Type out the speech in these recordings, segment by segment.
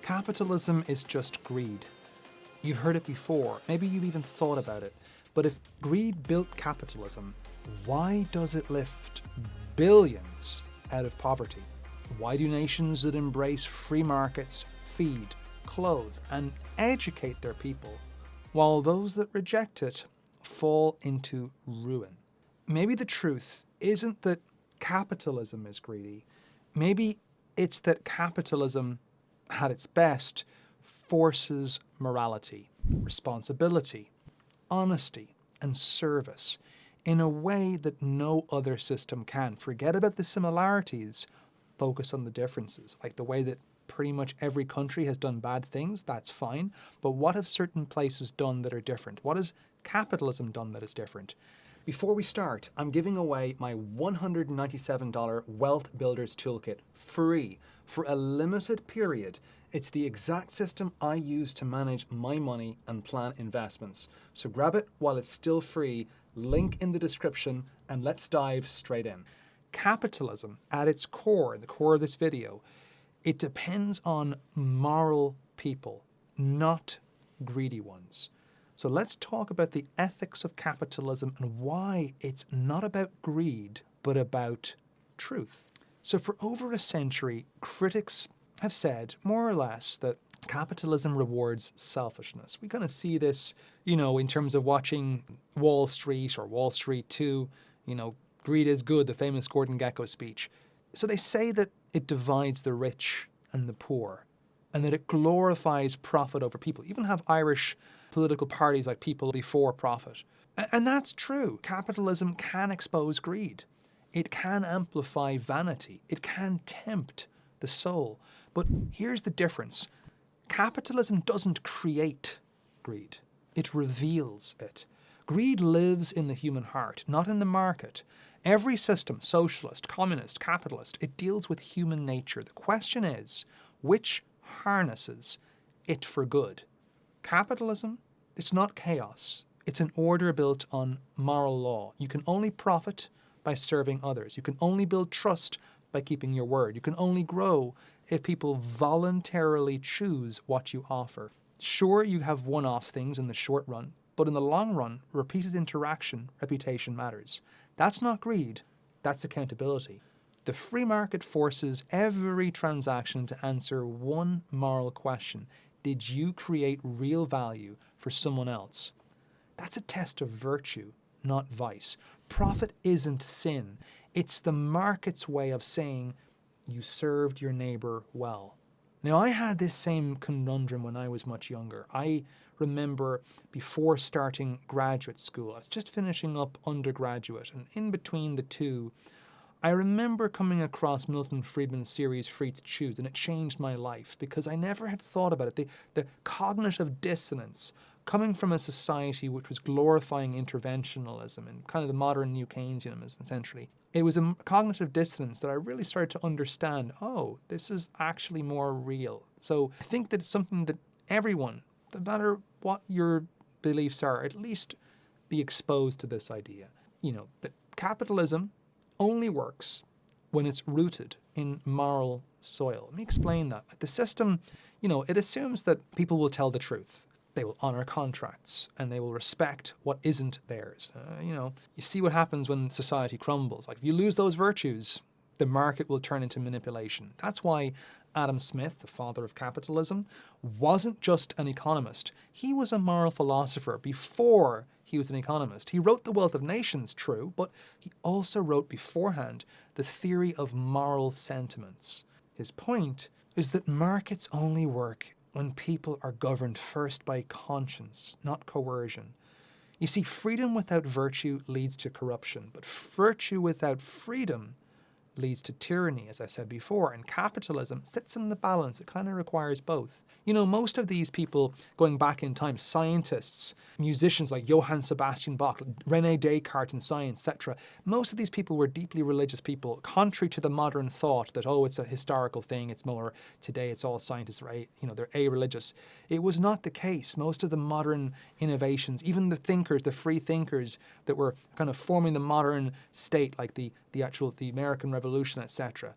Capitalism is just greed. You've heard it before, maybe you've even thought about it, but if greed built capitalism, why does it lift billions out of poverty? Why do nations that embrace free markets feed, clothe, and educate their people, while those that reject it fall into ruin? Maybe the truth isn't that capitalism is greedy. Maybe it's that capitalism, at its best, forces morality, responsibility, honesty, and service in a way that no other system can. Forget about the similarities, focus on the differences, like the way that pretty much every country has done bad things, that's fine, but what have certain places done that are different? What has capitalism done that is different? Before we start, I'm giving away my $197 Wealth Builders Toolkit free for a limited period. It's the exact system I use to manage my money and plan investments. So grab it while it's still free, link in the description, and let's dive straight in. Capitalism, at its core, the core of this video, it depends on moral people, not greedy ones. So let's talk about the ethics of capitalism and why it's not about greed, but about truth. So for over a century, critics have said, more or less, that capitalism rewards selfishness. We kind of see this, in terms of watching Wall Street or Wall Street 2, greed is good, the famous Gordon Gekko speech. So they say that it divides the rich and the poor, and that it glorifies profit over people. You even have Irish political parties like People Before Profit. And that's true. Capitalism can expose greed. It can amplify vanity. It can tempt the soul. But here's the difference. Capitalism doesn't create greed. It reveals it. Greed lives in the human heart, not in the market. Every system, socialist, communist, capitalist, it deals with human nature. The question is, which harnesses it for good? Capitalism, it's not chaos. It's an order built on moral law. You can only profit by serving others. You can only build trust by keeping your word. You can only grow if people voluntarily choose what you offer. Sure, you have one-off things in the short run, but in the long run, repeated interaction, reputation matters. That's not greed, that's accountability. The free market forces every transaction to answer one moral question. Did you create real value for someone else? That's a test of virtue, not vice. Profit isn't sin. It's the market's way of saying you served your neighbor well. Now, I had this same conundrum when I was much younger. I remember before starting graduate school, I was just finishing up undergraduate, and in between the two, I remember coming across Milton Friedman's series Free to Choose, and it changed my life because I never had thought about it. The cognitive dissonance coming from a society which was glorifying interventionalism and kind of the modern New Keynesianism, essentially. It was a cognitive dissonance that I really started to understand, oh, this is actually more real. So I think that it's something that everyone, no matter what your beliefs are, at least be exposed to this idea. That capitalism only works when it's rooted in moral soil. Let me explain that. The system, it assumes that people will tell the truth. They will honor contracts and they will respect what isn't theirs. You see what happens when society crumbles. Like if you lose those virtues, the market will turn into manipulation. That's why Adam Smith, the father of capitalism, wasn't just an economist. He was a moral philosopher before he was an economist. He wrote The Wealth of Nations, true, but he also wrote beforehand the theory of moral sentiments. His point is that markets only work when people are governed first by conscience, not coercion. You see, freedom without virtue leads to corruption, but virtue without freedom leads to tyranny, as I've said before, and capitalism sits in the balance. It kind of requires both. Most of these people, going back in time, scientists, musicians like Johann Sebastian Bach, René Descartes in science, etc., most of these people were deeply religious people, contrary to the modern thought that, it's a historical thing, it's more, today it's all scientists, right? They're a-religious. It was not the case. Most of the modern innovations, even the thinkers, the free thinkers that were kind of forming the modern state, like the American Revolution, etc.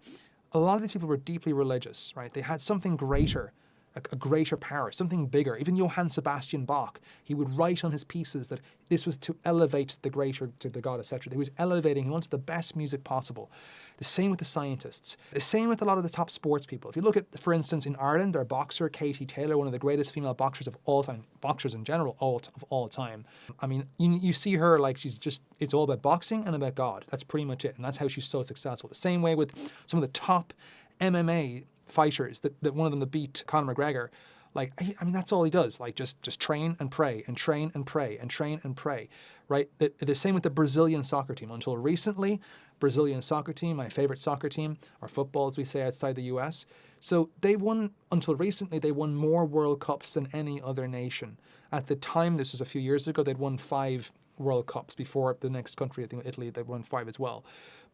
A lot of these people were deeply religious, right? They had something greater a greater power, something bigger. Even Johann Sebastian Bach, he would write on his pieces that this was to elevate the greater to the God, etc. He was elevating, he wanted the best music possible. The same with the scientists. The same with a lot of the top sports people. If you look at, for instance, in Ireland, our boxer, Katie Taylor, one of the greatest female boxers of all time, boxers in general, of all time. I mean, you see her like she's just, it's all about boxing and about God. That's pretty much it. And that's how she's so successful. The same way with some of the top MMA fighters that one of them that beat Conor McGregor, like, I mean, that's all he does, like just train and pray and train and pray and train and pray, right? The same with the Brazilian soccer team. Until recently, Brazilian soccer team, my favorite soccer team, or football as we say outside the US. So they won, until recently, they won more World Cups than any other nation. At the time, this was a few years ago, they'd won 5 World Cups. Before the next country, I think Italy, they'd won 5 as well.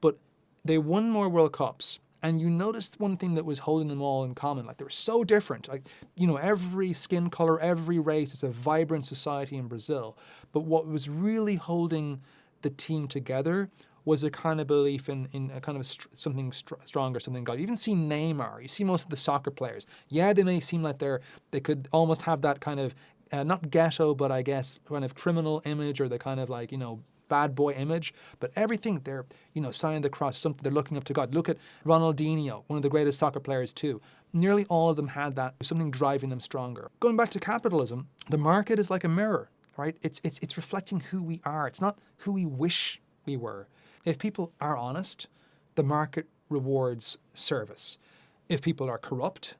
But they won more World Cups. And you noticed one thing that was holding them all in common. Like, they were so different. Like, you know, every skin color, every race, it's a vibrant society in Brazil. But what was really holding the team together was a kind of belief in a kind of something stronger, something God. You even see Neymar. You see most of the soccer players. Yeah, they may seem like they could almost have that kind of, not ghetto, but I guess kind of criminal image, or the kind of like, you know, bad boy image, but everything they're, you know, signing the cross, something they're looking up to God. Look at Ronaldinho, one of the greatest soccer players too. Nearly all of them had that, something driving them stronger. Going back to capitalism, the market is like a mirror, right? It's reflecting who we are. It's not who we wish we were. If people are honest, the market rewards service. If people are corrupt,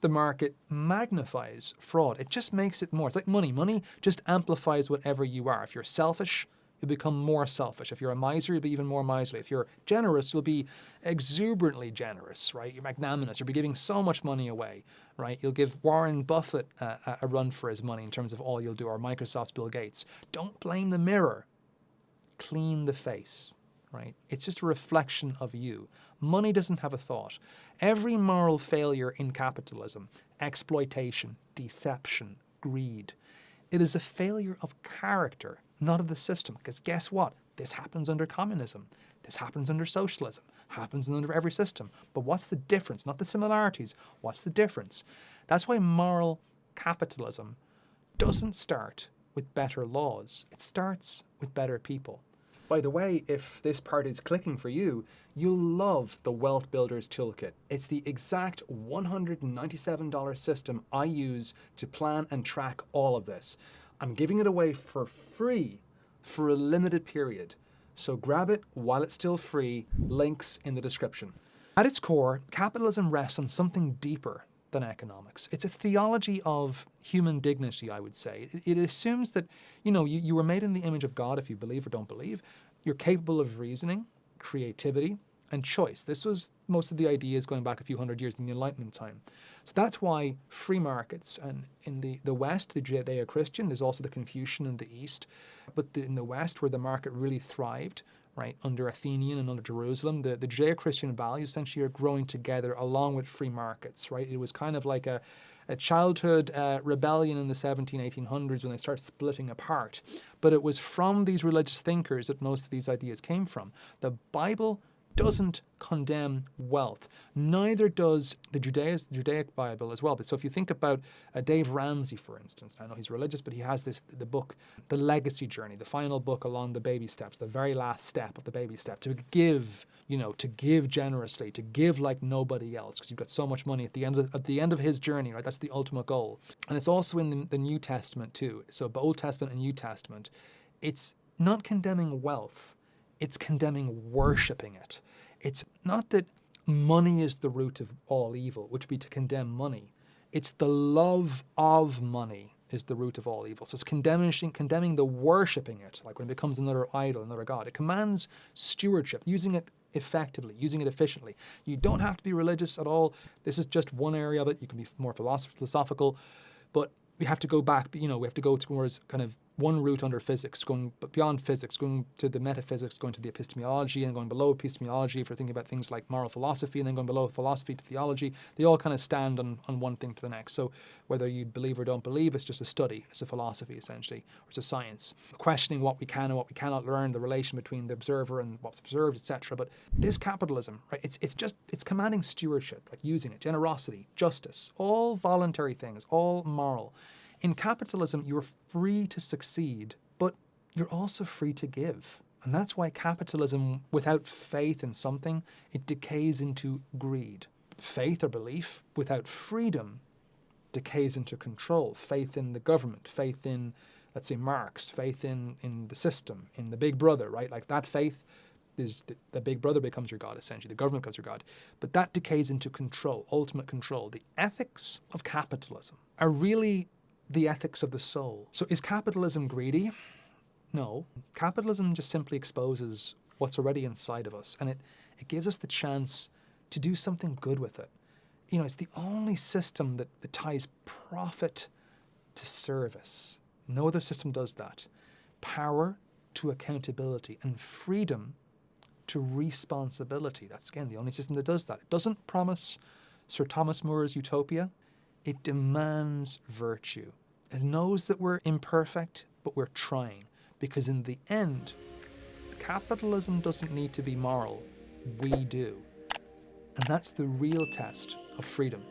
the market magnifies fraud. It just makes it more. It's like money. Money just amplifies whatever you are. If you're selfish, you'll become more selfish. If you're a miser, you'll be even more miserly. If you're generous, you'll be exuberantly generous, right? You're magnanimous. You'll be giving so much money away, right? You'll give Warren Buffett a run for his money in terms of all you'll do, or Microsoft's Bill Gates. Don't blame the mirror. Clean the face, right? It's just a reflection of you. Money doesn't have a thought. Every moral failure in capitalism, exploitation, deception, greed, it is a failure of character, not of the system. Because guess what? This happens under communism. This happens under socialism. Happens under every system. But what's the difference? Not the similarities. What's the difference? That's why moral capitalism doesn't start with better laws. It starts with better people. By the way, if this part is clicking for you, you'll love the Wealth Builders Toolkit. It's the exact $197 system I use to plan and track all of this. I'm giving it away for free for a limited period. So grab it while it's still free. Links in the description. At its core, capitalism rests on something deeper than economics. It's a theology of human dignity, I would say. It assumes that, you know, you were made in the image of God, if you believe or don't believe. You're capable of reasoning, creativity, and choice. This was most of the ideas going back a few hundred years in the Enlightenment time. So that's why free markets, and in the West, the Judeo-Christian, there's also the Confucian in the East, but in the West, where the market really thrived, right, under Athenian and under Jerusalem, the Judeo-Christian values essentially are growing together along with free markets, right? It was kind of like a childhood rebellion in the 1800s when they started splitting apart. But it was from these religious thinkers that most of these ideas came from. The Bible doesn't condemn wealth. Neither does the Judaic Bible as well. But so if you think about Dave Ramsey, for instance, I know he's religious, but he has the book, The Legacy Journey, the final book along the baby steps, the very last step of the baby step, to give, you know, to give generously, to give like nobody else, because you've got so much money at the end of his journey, right? That's the ultimate goal. And it's also in the New Testament too. So Old Testament and New Testament, it's not condemning wealth. It's condemning worshipping it. It's not that money is the root of all evil, which would be to condemn money. It's the love of money is the root of all evil. So it's condemning the worshipping it, like when it becomes another idol, another god. It commands stewardship, using it effectively, using it efficiently. You don't have to be religious at all. This is just one area of it. You can be more philosophical, but we have to go back, you know, we have to go towards kind of one route under physics, going beyond physics, going to the metaphysics, going to the epistemology, and going below epistemology if you're thinking about things like moral philosophy, and then going below philosophy to theology. They all kind of stand on one thing to the next. So whether you believe or don't believe, it's just a study. It's a philosophy, essentially, or it's a science. Questioning what we can and what we cannot learn, the relation between the observer and what's observed, etc. But this capitalism, right, it's commanding stewardship, like using it, generosity, justice, all voluntary things, all moral. In capitalism, you're free to succeed, but you're also free to give. And that's why capitalism, without faith in something, it decays into greed. Faith or belief without freedom decays into control. Faith in the government, faith in, let's say, Marx, faith in the system, in the big brother, right? Like that faith is the big brother becomes your God, essentially. The government becomes your God. But that decays into control, ultimate control. The ethics of capitalism are really the ethics of the soul. So is capitalism greedy? No. Capitalism just simply exposes what's already inside of us, and it gives us the chance to do something good with it. You know, it's the only system that ties profit to service. No other system does that. Power to accountability, and freedom to responsibility. That's, again, the only system that does that. It doesn't promise Sir Thomas More's utopia. It demands virtue. It knows that we're imperfect, but we're trying. Because in the end, capitalism doesn't need to be moral. We do. And that's the real test of freedom.